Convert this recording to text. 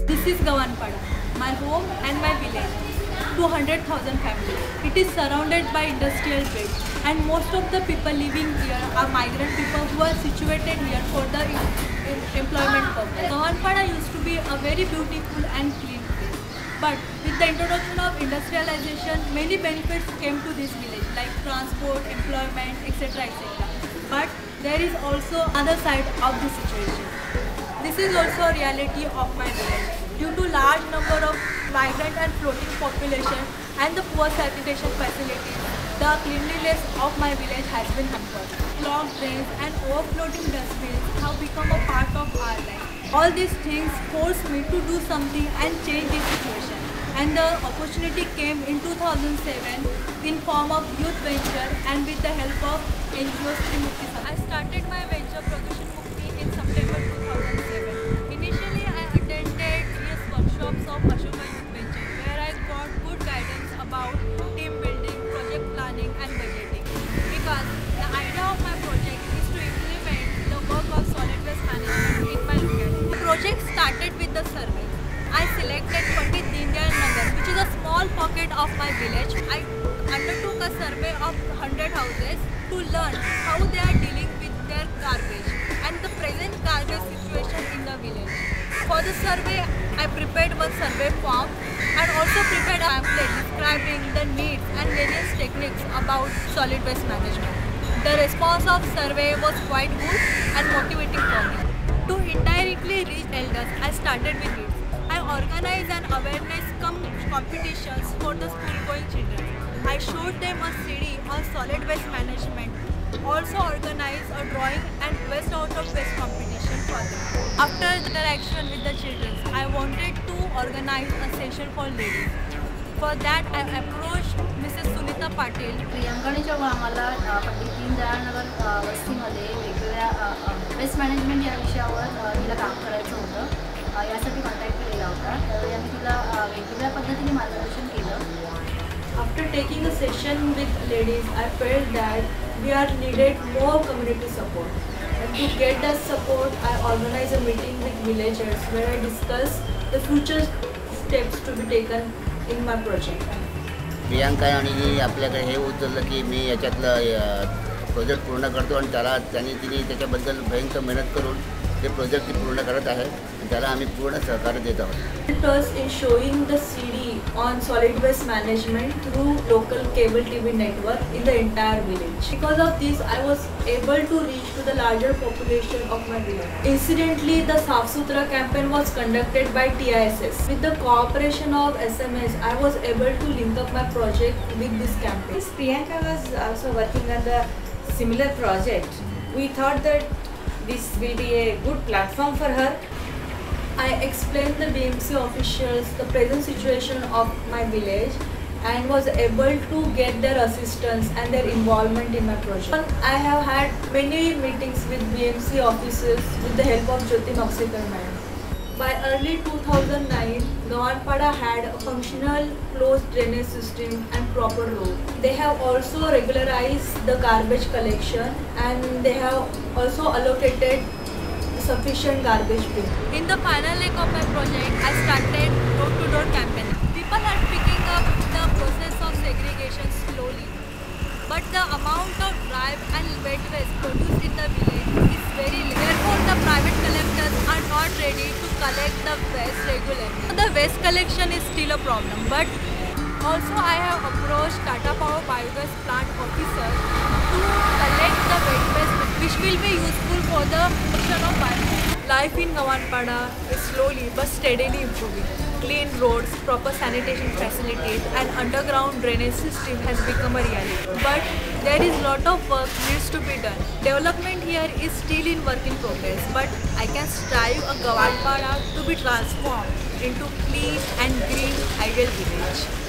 This is Gawanpada, my home and my village. 200,000 families. It is surrounded by industrial belt, and most of the people living here are migrant people who are situated here for the employment purpose. Gawanpada used to be a very beautiful and clean place, but with the introduction of industrialization, many benefits came to this village like transport, employment, etc. etc. But there is also another side of the situation. This is also a reality of my village. Due to large number of migrant and floating population and the poor sanitation facilities, the cleanliness of my village has been hampered. Clogged drains and overflowing dustbins have become a part of our life. All these things forced me to do something and change this situation. And the opportunity came in 2007 in form of youth venture and with the help of NGO Trimukti. I started my venture Pradushan Mukti in September 2007. Initially, I attended various workshops of Ashoka Youth Venture where I got good guidance about team building, project planning and budgeting. Because the idea of my project is to implement the work of solid waste management in my locality. The project started with the survey. I selected Pandit Deendayal Nagar, which is a small pocket of my village. I undertook a survey of 100 houses to learn how they are dealing with their garbage and the present garbage situation in the village. For the survey, I prepared one survey form and also prepared a pamphlet describing the needs and various techniques about solid waste management. The response of survey was quite good and motivating for me. To indirectly reach elders, I started with it. I organized an awareness competitions for the school-going children. I showed them a CD on solid waste management. Also organized a drawing and waste out of waste competition for them. After the interaction with the children, I wanted to organize a session for ladies. For that, I approached Mrs. Sunita Patil. प्रियांकाने जेव्हा आम्हाला पंडित दीनदयाळ नगर वस्तीमध्ये वेगवेगळ्या waste management या विषयावर तिला काम करायचं होतं, यासाठी कॉन्टॅक्ट केलेला होता. तर आम्ही तिला वेगवेगळ्या पद्धतीने मार्गदर्शन केलं. After taking a session with ladies, I felt that we are needed more community support. And to get that support, I organized a meeting with villagers where I discussed the future steps to be taken in my project. Priyanka आणि आपल्याकडे हे उचललं की मी याच्यातलं project पूर्ण करतो आणि तिने त्याच्याबद्दल भयंकर मेहनत करून ते प्रोजेक्ट पूर्ण करत आहे. त्याला आम्ही पूर्ण सहकार्य देत आहोत. Helped us in showing the CD on solid waste management through local cable TV network in the entire village. Because of this, I was able to reach to the larger population of my village. Incidentally, the Saaf Suthra campaign was conducted by TISS. With the cooperation of SMS, I was able to link up my project with this campaign. Priyanka was also working on the similar project. We thought that this will be a good platform for her. I explained the BMC officials the present situation of my village and was able to get their assistance and their involvement in my project. I have had many meetings with BMC officers with the help of Jyoti Maksekar madam. By early 2009, Gawanpada had a functional closed drainage system and proper road. They have also regularized the garbage collection and they have also allocated sufficient garbage bin. In the final leg of my project, I started door-to-door campaign. People are picking up the process of segregation slowly, but the amount of dry and wet waste produced in the village is very less. Therefore, the private collectors are not ready to collect the waste regularly. The waste collection is still a problem, but also I have approached Tata Power Biogas plant officer to collect the wet waste, which will be useful for the production of biogas. Life in Gawanpada is slowly but steadily improving. Clean roads, proper sanitation facilities and underground drainage system has become a reality. But there is lot of work needs to be done. Development here is still in work in progress, but I can strive a Gawanpada to be transformed into clean and green ideal village.